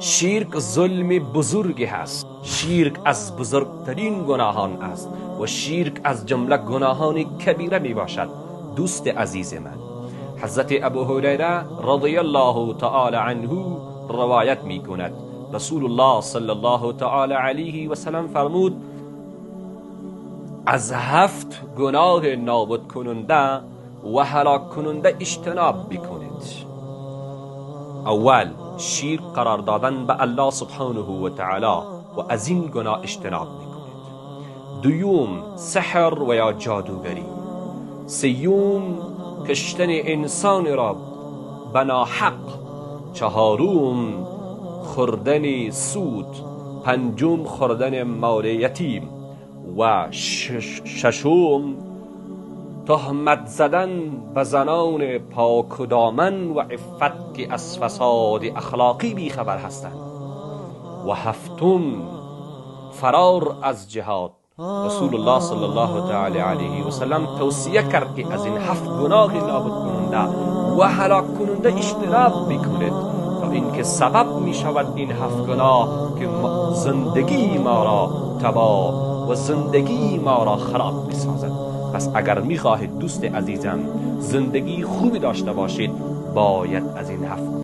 شرک ظلم بزرگی هست. شرک از بزرگترین گناهان است و شرک از جمله گناهان کبیره می باشد. دوست عزیز من، حضرت ابو هریره رضی الله تعالی عنه روایت می کند رسول الله صلی الله تعالی علیه و سلم فرمود از 7 گناه نابود کننده و هلاک کننده اجتناب بکنید. اول، شرک قرار دادن به الله سبحانه و تعالی و از این گناه اجتناب میکنید. دوم، سحر و یا جادوگری. سیوم، کشتن انسان را به ناحق. چهارم، خوردن سود. پنجم، خوردن مال یتیم. و ششم، تهمت زدن به زنان پاک و دامن و عفت که از فساد اخلاقی بیخبر هستند. و هفتم، فرار از جهاد. رسول الله صلی الله تعالی علیه و سلم توصیه کرد که از این 7 گناه نابود کننده و هلاک کننده اجتناب بکنید تا اینکه سبب می شود این 7 گناه که زندگی ما را تباه و زندگی ما را خراب بسازد. پس اگر می خواهید دوست عزیزم زندگی خوبی داشته باشید، باید از این 7